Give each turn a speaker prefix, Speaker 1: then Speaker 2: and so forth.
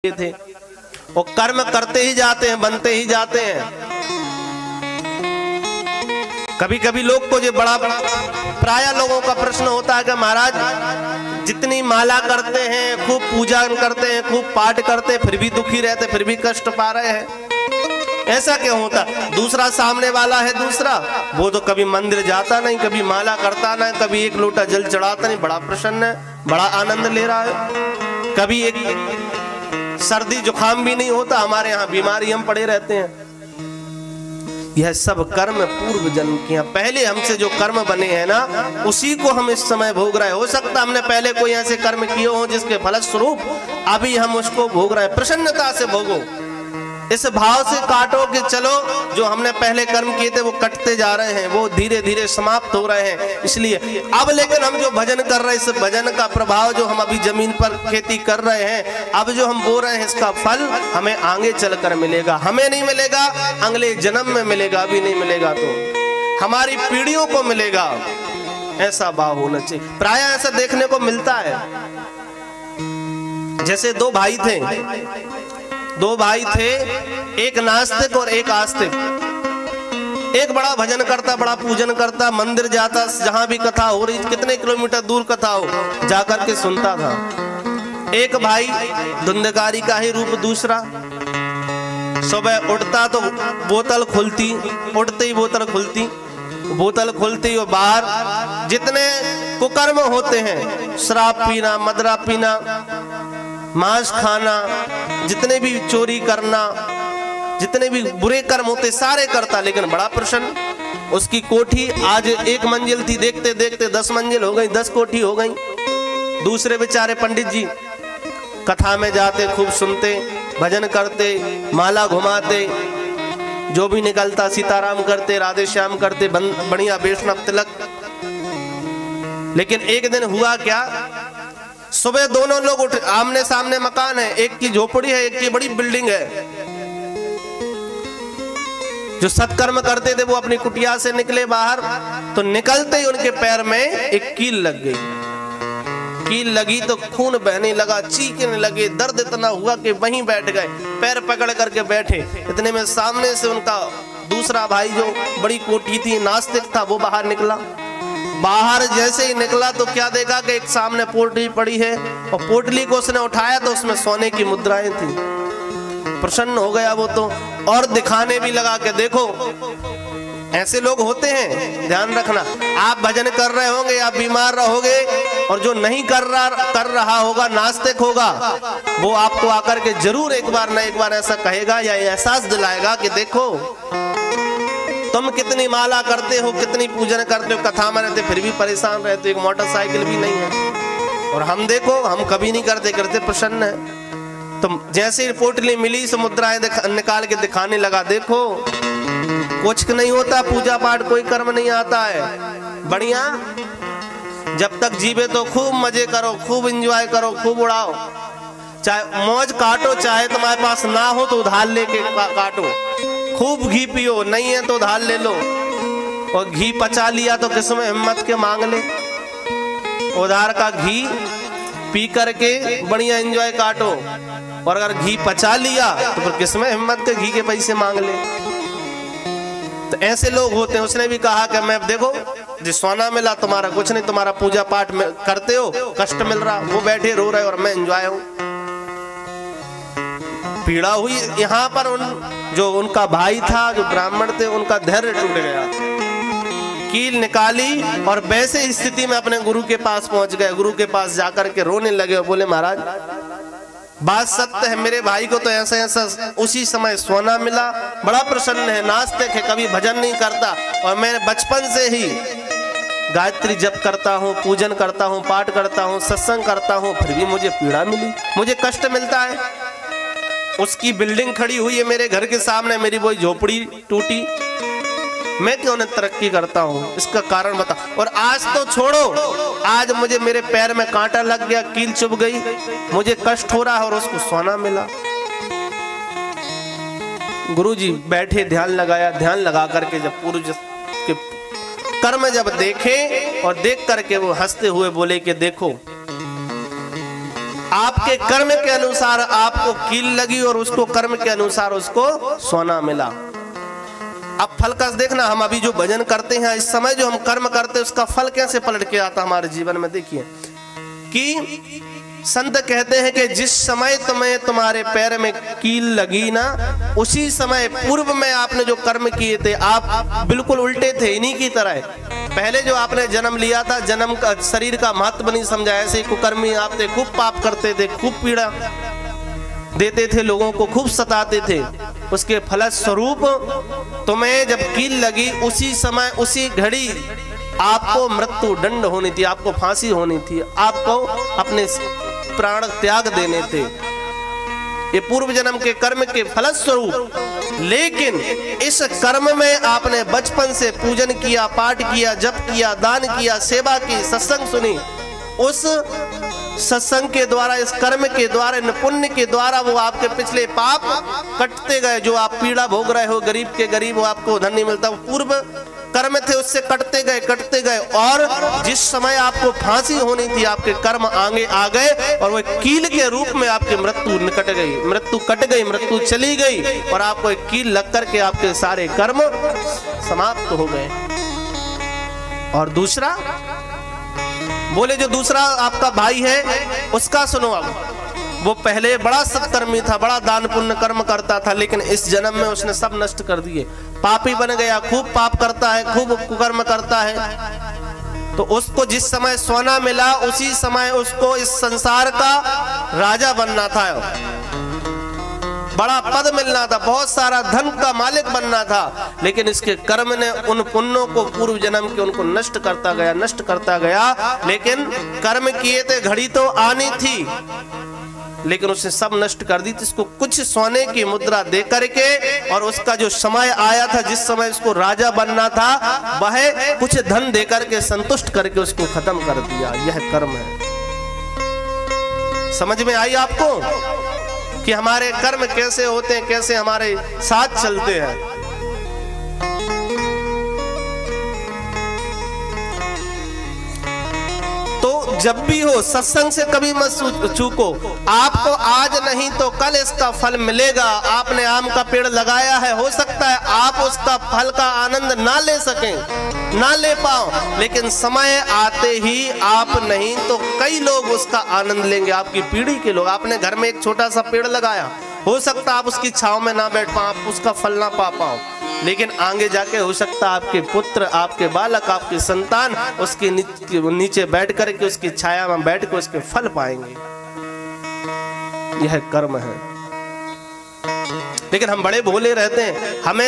Speaker 1: थे। वो कर्म करते ही जाते हैं, बनते ही जाते हैं। कभी कभी लोग को जो बड़ा प्राय लोगों का प्रश्न होता है कि महाराज जितनी माला करते हैं, खूब पूजा करते हैं, खूब पाठ करते हैं, फिर भी दुखी रहते, फिर भी कष्ट पा रहे हैं, ऐसा क्यों होता? दूसरा सामने वाला है दूसरा, वो तो कभी मंदिर जाता नहीं, कभी माला करता नहीं, कभी एक लोटा जल चढ़ाता नहीं, बड़ा प्रसन्न है, बड़ा आनंद ले रहा है। कभी एक सर्दी जुकाम भी नहीं होता, हमारे यहाँ बीमारी हम पड़े रहते हैं। यह सब कर्म पूर्व जन्म किया, पहले हमसे जो कर्म बने हैं ना, उसी को हम इस समय भोग रहे हैं। हो सकता हमने पहले कोई ऐसे कर्म किए हो जिसके फलस्वरूप अभी हम उसको भोग रहे हैं। प्रसन्नता से भोगो, इस भाव से काटो कि चलो जो हमने पहले कर्म किए थे वो कटते जा रहे हैं, वो धीरे धीरे समाप्त हो रहे हैं। इसलिए अब लेकिन हम जो भजन कर रहे हैं, इस भजन का प्रभाव जो हम अभी जमीन पर खेती कर रहे हैं, अब जो हम बो रहे हैं, इसका फल हमें आगे चलकर मिलेगा। हमें नहीं मिलेगा, अगले जन्म में मिलेगा, अभी नहीं मिलेगा तो हमारी पीढ़ियों को मिलेगा। ऐसा भाव होना चाहिए। प्राय ऐसा देखने को मिलता है, जैसे दो भाई थे, एक नास्तिक और एक आस्तिक। एक बड़ा भजन करता, बड़ा पूजन करता, मंदिर जाता, जहां भी कथा हो रही, कितने किलोमीटर दूर कथा हो जाकर के सुनता था। एक भाई धुंधकारी का ही रूप, दूसरा सुबह उठता तो बोतल खुलती, उठते ही बोतल खुलती और बाहर जितने कुकर्म होते हैं, शराब पीना, मदरा पीना, मांस खाना, जितने भी चोरी करना, जितने भी बुरे कर्म होते सारे करता, लेकिन बड़ा प्रसन्न। उसकी कोठी आज एक मंजिल थी, देखते देखते 10 मंजिल हो गई, 10 कोठी हो गई। दूसरे बेचारे पंडित जी कथा में जाते, खूब सुनते, भजन करते, माला घुमाते, जो भी निकलता सीताराम करते, राधे श्याम करते, बढ़िया वैष्णव तिलक। लेकिन एक दिन हुआ क्या, सुबह दोनों लोग उठे, आमने सामने मकान है, एक की झोपड़ी है, एक की बड़ी बिल्डिंग है। जो सत्कर्म करते थे वो अपनी कुटिया से निकले बाहर, तो निकलते ही उनके पैर में एक कील लग गई। कील लगी तो खून बहने लगा, चीखने लगे, दर्द इतना हुआ कि वहीं बैठ गए, पैर पकड़ करके बैठे। इतने में सामने से उनका दूसरा भाई जो बड़ी कोठी थी, नास्तिक था, वो बाहर निकला। बाहर जैसे ही निकला तो क्या देखा कि एक सामने पोटली पड़ी है, और पोटली को उसने उठाया तो उसमें सोने की मुद्राएं थी। प्रसन्न हो गया वो तो, और दिखाने भी लगा कि देखो ऐसे लोग होते हैं। ध्यान रखना, आप भजन कर रहे होंगे, आप बीमार रहोगे, और जो नहीं कर रहा होगा, नास्तिक होगा, वो आपको आकर के जरूर एक बार न एक बार ऐसा कहेगा या एहसास दिलाएगा कि देखो तुम कितनी माला करते हो, कितनी पूजन करते हो, कथा में रहते फिर भी परेशान रहते, एक मोटरसाइकिल भी नहीं है, और हम देखो हम कभी नहीं करते प्रसन्न है। तो जैसे ही पोटली मिली, समुद्राएं निकाल के दिखाने लगा, देखो कुछ नहीं होता, पूजा पाठ कोई कर्म नहीं आता है, बढ़िया जब तक जीवे तो खूब मजे करो, खूब एंजॉय करो, खूब उड़ाओ, चाहे मौज काटो, चाहे तुम्हारे पास ना हो तो उधार लेके काटो, खूब घी पियो, नहीं है तो उधार ले लो, और घी पचा लिया तो किस्म हिम्मत के मांग ले। उधार का घी पी करके बढ़िया एंजॉय काटो, और अगर घी पचा लिया तो फिर किस्म हिम्मत के घी के पैसे मांग ले। तो ऐसे लोग होते हैं। उसने भी कहा कि मैं देखो जिस सोना मिला, तुम्हारा कुछ नहीं, तुम्हारा पूजा पाठ में करते हो, कष्ट मिल रहा, वो बैठे रो रहे और मैं एंजॉय हूं। पीड़ा हुई यहाँ पर जो उनका भाई था, जो ब्राह्मण थे, उनका धैर्य टूट गया। कील निकाली और वैसे स्थिति में अपने गुरु के पास पहुंच गए। गुरु के पास जाकर के रोने लगे और बोले, महाराज बात सत्य है, मेरे भाई को तो ऐसा ऐसा उसी समय सोना मिला, बड़ा प्रसन्न है, नास्तिक है, कभी भजन नहीं करता, और मैं बचपन से ही गायत्री जप करता हूँ, पूजन करता हूँ, पाठ करता हूँ, सत्संग करता हूँ, फिर भी मुझे पीड़ा मिली, मुझे कष्ट मिलता है। उसकी बिल्डिंग खड़ी हुई है मेरे घर के सामने, मेरी वही झोपड़ी टूटी, मैं क्यों न तरक्की करता हूँ, इसका कारण बता। और आज तो छोड़ो, आज मुझे मेरे पैर में कांटा लग गया, कील चुभ गई, मुझे कष्ट हो रहा है, और उसको सोना मिला। गुरुजी बैठे, ध्यान लगाया, ध्यान लगा करके जब पूर्व के कर्म जब देखे, और देख करके वो हंसते हुए बोले कि देखो आपके कर्म के अनुसार आपको कील लगी और उसको कर्म के अनुसार उसको सोना मिला। अब फल का देखना, हम अभी जो भजन करते हैं इस समय जो हम कर्म करते हैं उसका फल कैसे पलट के आता हमारे जीवन में। देखिए कि संत कहते हैं कि जिस समय तुम्हें तुम्हारे पैर में कील लगी ना, उसी समय पूर्व में आपने जो कर्म किए थे आप बिल्कुल उल्टे थे, इन्हीं की तरह। पहले जो आपने जन्म लिया था, जन्म का शरीर का महत्व नहीं समझा, ऐसे कुकर्मी आप थे, खूब पाप करते थे, खूब पीड़ा देते थे, लोगों को खूब सताते थे। उसके फलस्वरूप तुम्हें जब कील लगी उसी समय उसी घड़ी आपको मृत्यु दंड होनी थी, आपको फांसी होनी थी, आपको अपने प्राण त्याग देने थे, ये पूर्व जन्म के कर्म के फलस्वरूप। लेकिन इस कर्म में आपने बचपन से पूजन किया, पाठ किया, जप किया, दान किया, सेवा की, सत्संग सुनी, उस सत्संग के द्वारा, इस कर्म के द्वारा, इन पुण्य के द्वारा वो आपके पिछले पाप कटते गए। जो आप पीड़ा भोग रहे हो, गरीब के गरीब वो आपको धन नहीं मिलता, वो पूर्व कर्म थे उससे कटते गए और जिस समय आपको फांसी होनी थी आपके कर्म आगे आ गए और वो कील के रूप में आपकी मृत्यु निकट गई, मृत्यु कट गई, मृत्यु चली गई और आपको एक कील लग करके आपके सारे कर्म समाप्त हो गए। और दूसरा बोले जो दूसरा आपका भाई है उसका सुनो। अब वो पहले बड़ा सत्कर्मी था, बड़ा दान पुण्य कर्म करता था, लेकिन इस जन्म में उसने सब नष्ट कर दिए, पापी बन गया, खूब पाप करता है, खूब कुकर्म करता है। तो उसको जिस समय सोना मिला उसी समय उसको इस संसार का राजा बनना था, बड़ा पद मिलना था, बहुत सारा धन का मालिक बनना था, लेकिन इसके कर्म ने उन पुण्यों को पूर्व जन्म के उनको नष्ट करता गया। लेकिन कर्म किए थे, घड़ी तो आनी थी, लेकिन उसने सब नष्ट कर दी। इसको कुछ सोने की मुद्रा दे करके और उसका जो समय आया था, जिस समय उसको राजा बनना था, वह कुछ धन दे करके संतुष्ट करके उसको खत्म कर दिया। यह कर्म है। समझ में आई आपको कि हमारे कर्म कैसे होते हैं, कैसे हमारे साथ चलते हैं। तो जब भी हो सत्संग से कभी मत चूको। आपको आज नहीं तो कल इसका फल मिलेगा। आपने आम का पेड़ लगाया है, हो सकता है आप उसका फल का आनंद ना ले सकें, ना ले पाओ, लेकिन समय आते ही आप नहीं तो कई लोग उसका आनंद लेंगे, आपकी पीढ़ी के लोग। आपने घर में एक छोटा सा पेड़ लगाया, हो सकता आप उसकी छांव में ना बैठ पाओ, आप उसका फल ना पा पाओ, लेकिन आगे जाके हो सकता आपके पुत्र, आपके बालक, आपकी संतान उसके नीचे बैठ करके, उसकी छाया में बैठ कर उसके फल पाएंगे। यह कर्म है। लेकिन हम बड़े भोले रहते हैं, हमें